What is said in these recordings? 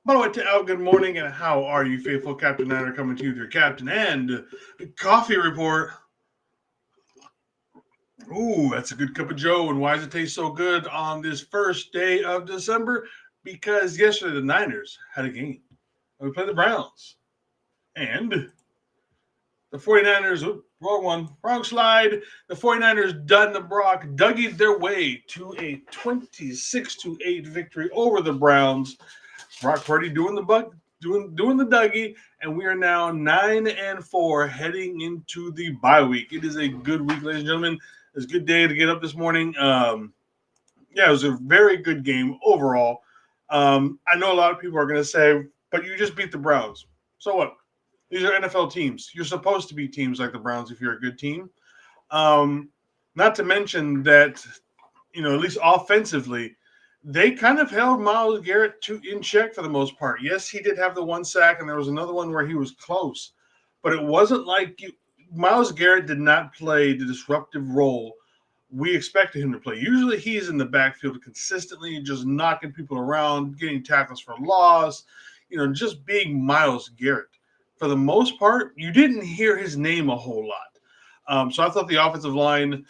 By the way, to Al, good morning, and how are you, faithful Captain Niner, coming to you with your captain and coffee report. Ooh, that's a good cup of Joe, and why does it taste so good on this first day of December? Because yesterday the Niners had a game. We played the Browns, and the 49ers, wrong one, wrong slide. The 49ers done the Brock, Dougie'd their way to a 26-8 victory over the Browns. Brock Purdy doing the buck, doing the Dougie, and we are now 9-4 heading into the bye week. It is a good week, ladies and gentlemen. It's a good day to get up this morning. Yeah, it was a very good game overall. I know a lot of people are going to say, but you just beat the Browns. So what? These are NFL teams. You're supposed to beat teams like the Browns if you're a good team. Um, Not to mention that, at least offensively, they kind of held Miles Garrett in check for the most part. Yes, he did have the one sack, and there was another one where he was close, but it wasn't like Miles Garrett did not play the disruptive role we expected him to play. Usually, he's in the backfield consistently, just knocking people around, getting tackles for loss, just being Miles Garrett. For the most part, you didn't hear his name a whole lot. So I thought the offensive line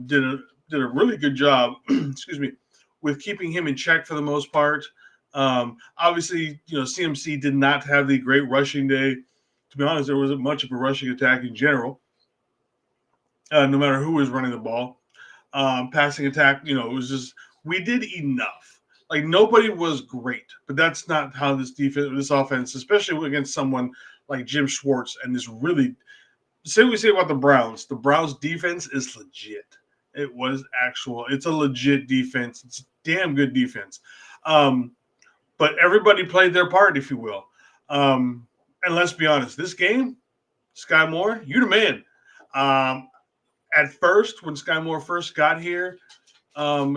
did a really good job. Excuse me, with keeping him in check for the most part. Obviously, CMC did not have the great rushing day. To be honest, there wasn't much of a rushing attack in general, no matter who was running the ball. Passing attack, it was just we did enough. Like nobody was great, but that's not how this offense, especially against someone like Jim Schwartz and this really say what we say about the Browns. The Browns defense is legit. It's a legit defense. It's a damn good defense. Um, but everybody played their part, if you will. And let's be honest, this game, Sky Moore, you the man. Um, at first, when Sky Moore first got here,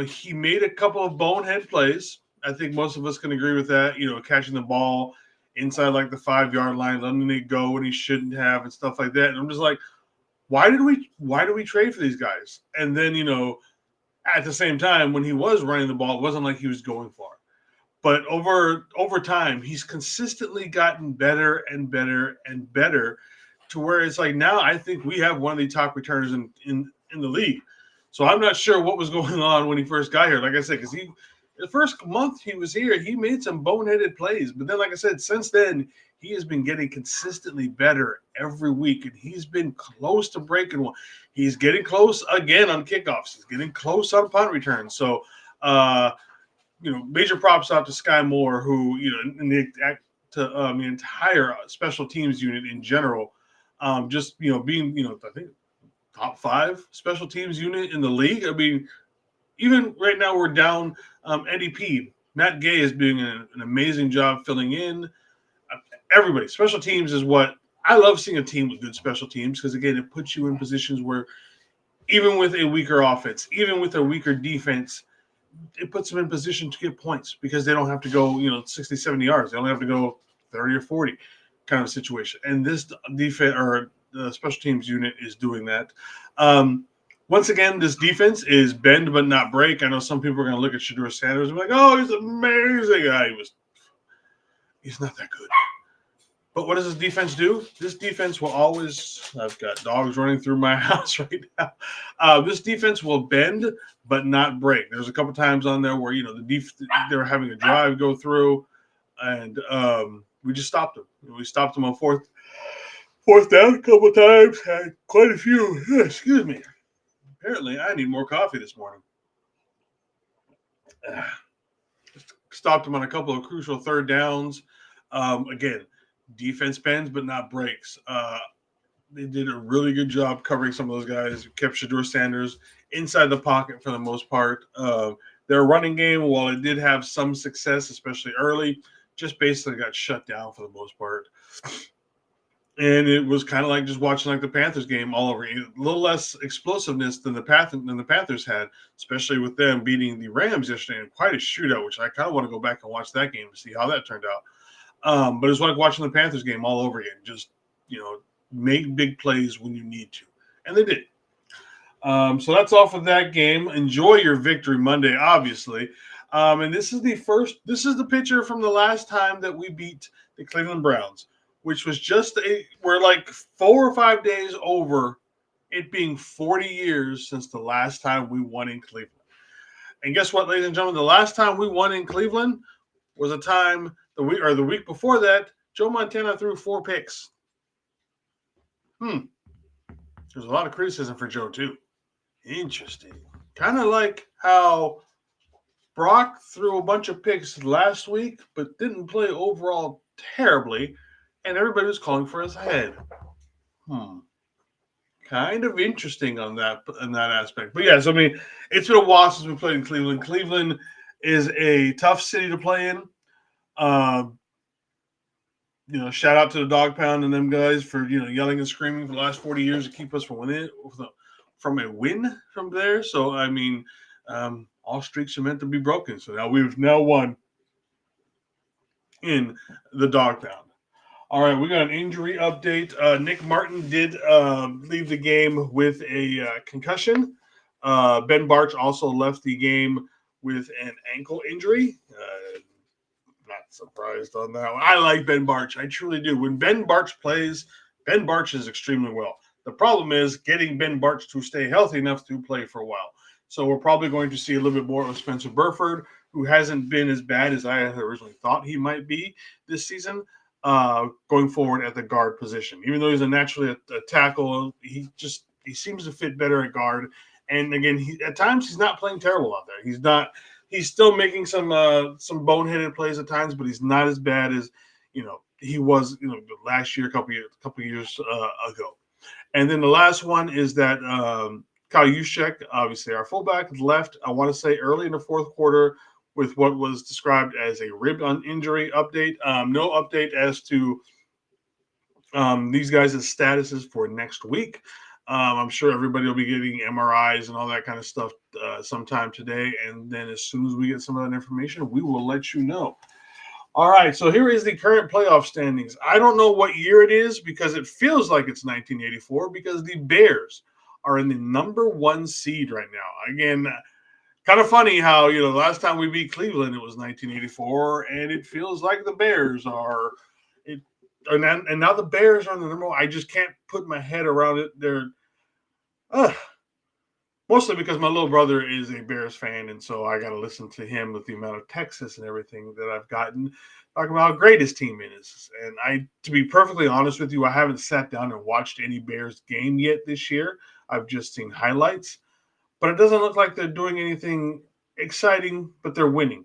he made a couple of bonehead plays. I think most of us can agree with that. Catching the ball inside like the 5 yard line, letting it go when he shouldn't have, and stuff like that. And I'm just like, why do we trade for these guys? And then at the same time, when he was running the ball, it wasn't like he was going far. But over time, he's consistently gotten better and better and better to where it's like now I think we have one of the top returners in the league. So I'm not sure what was going on when he first got here. Like I said, because the first month he was here, he made some boneheaded plays. But then, like I said, since then, he has been getting consistently better every week, and he's been close to breaking one. He's getting close again on kickoffs. He's getting close on punt returns. So, major props out to Sky Moore, who, the entire special teams unit in general, just, being, I think top 5 special teams unit in the league. I mean, even right now we're down NDP. Matt Gay is doing an amazing job filling in. Everybody, special teams is what I love seeing a team with good special teams because, again, it puts you in positions where even with a weaker offense, even with a weaker defense, it puts them in position to get points because they don't have to go, 60, 70 yards. They only have to go 30 or 40 kind of situation. And this defense or the special teams unit is doing that. Once again, this defense is bend but not break. I know some people are going to look at Shedeur Sanders and be like, oh, he's amazing. He's not that good. But what does this defense do? This defense will always. I've got dogs running through my house right now. This defense will bend but not break. There's a couple times on there where they were having a drive go through, and we just stopped them. We stopped them on fourth down a couple times. Had quite a few. Excuse me. Apparently, I need more coffee this morning. Stopped them on a couple of crucial third downs. Again, defense bends but not breaks. They did a really good job covering some of those guys. Kept Shedeur Sanders inside the pocket for the most part. Their running game, while it did have some success, especially early, just basically got shut down for the most part. And it was kind of like just watching like the Panthers game all over. A little less explosiveness than the Panthers had, especially with them beating the Rams yesterday in quite a shootout, which I kind of want to go back and watch that game to see how that turned out. But it's like watching the Panthers game all over again. Just, make big plays when you need to. And they did. So that's all for that game. Enjoy your victory Monday, obviously. And this is the picture from the last time that we beat the Cleveland Browns, which was we're like 4 or 5 days over it being 40 years since the last time we won in Cleveland. And guess what, ladies and gentlemen? The last time we won in Cleveland was a time the week before that, Joe Montana threw 4 picks. There's a lot of criticism for Joe too. Interesting. Kind of like how Brock threw a bunch of picks last week, but didn't play overall terribly, and everybody was calling for his head. Kind of interesting on that aspect. But yes, I mean, it's been a while since we played in Cleveland. Cleveland is a tough city to play in. Shout out to the Dog Pound and them guys for yelling and screaming for the last 40 years to keep us from a win from there. So I mean, all streaks are meant to be broken. So now we've won in the Dog Pound. All right, we got an injury update. Nick Martin did leave the game with a concussion. Ben Barch also left the game with an ankle injury. Not surprised on that one. I like Ben Barch. I truly do. When Ben Barch plays, Ben Barch is extremely well. The problem is getting Ben Barch to stay healthy enough to play for a while. So we're probably going to see a little bit more of Spencer Burford, who hasn't been as bad as I had originally thought he might be this season. Going forward at the guard position. Even though he's naturally a tackle, he seems to fit better at guard. And again, at times he's not playing terrible out there. He's still making some boneheaded plays at times, but he's not as bad as he was last year, a couple years ago. And then the last one is that Kyle Juszczyk, obviously our fullback, left. I want to say early in the fourth quarter with what was described as a rib injury update. No update as to these guys' statuses for next week. I'm sure everybody will be getting MRIs and all that kind of stuff sometime today. And then as soon as we get some of that information, we will let you know. All right, so here is the current playoff standings. I don't know what year it is because it feels like it's 1984 because the Bears are in the number 1 seed right now. Again, kind of funny how, the last time we beat Cleveland, it was 1984, and it feels like the Bears are – and now the Bears are in the number 1. I just can't put my head around it. They're mostly because my little brother is a Bears fan, and so I got to listen to him with the amount of Texas and everything that I've gotten, talking about how great his team is. And to be perfectly honest with you, I haven't sat down and watched any Bears game yet this year. I've just seen highlights. But it doesn't look like they're doing anything exciting, but they're winning.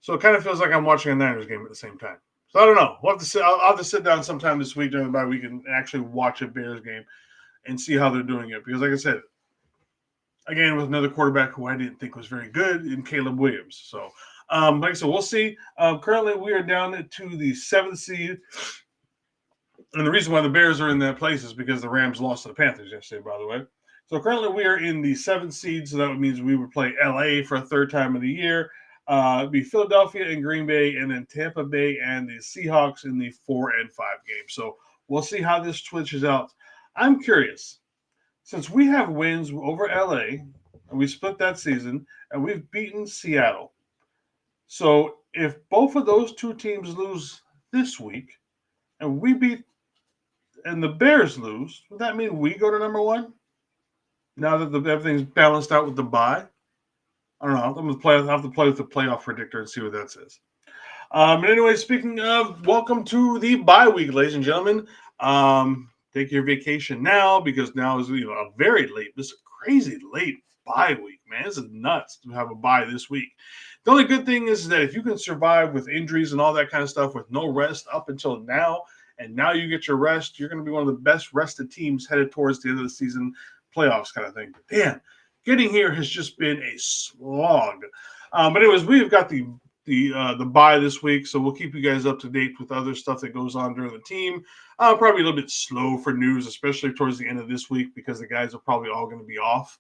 So it kind of feels like I'm watching a Niners game at the same time. So I don't know. I'll have to sit down sometime this week during the bye week and actually watch a Bears game and see how they're doing it. Because like I said, again, with another quarterback who I didn't think was very good in Caleb Williams. So like I said, we'll see. Currently, we are down to the 7th seed. And the reason why the Bears are in that place is because the Rams lost to the Panthers yesterday, by the way. So currently we are in the 7th seed, so that means we would play LA for a third time of the year. It'd be Philadelphia and Green Bay, and then Tampa Bay and the Seahawks in the 4 and 5 game. So we'll see how this switches out. I'm curious, since we have wins over LA, and we split that season, and we've beaten Seattle. So if both of those two teams lose this week, and the Bears lose, would that mean we go to number 1? Now that everything's balanced out with the bye, I don't know. I'll have to play with the playoff predictor and see what that says. But anyway, speaking of, welcome to the bye week, ladies and gentlemen. Take your vacation now because now is a very late, this is a crazy late bye week, man. This is nuts to have a bye this week. The only good thing is that if you can survive with injuries and all that kind of stuff with no rest up until now, and now you get your rest, you're going to be one of the best rested teams headed towards the end of the season. Playoffs kind of thing. But damn, getting here has just been a slog. But anyways, we've got the bye this week, so we'll keep you guys up to date with other stuff that goes on during the team. Probably a little bit slow for news, especially towards the end of this week because the guys are probably all going to be off.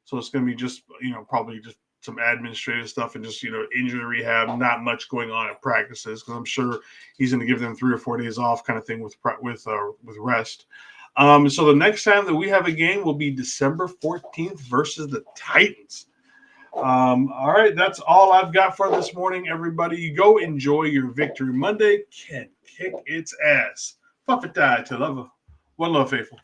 So it's going to be just probably just some administrative stuff and just injury rehab. Not much going on at practices because I'm sure he's going to give them 3 or 4 days off, kind of thing with rest. So the next time that we have a game will be December 14th versus the Titans. All right, that's all I've got for this morning, everybody. Go enjoy your Victory Monday. Can kick its ass. Fuck it, die to love. One love, faithful.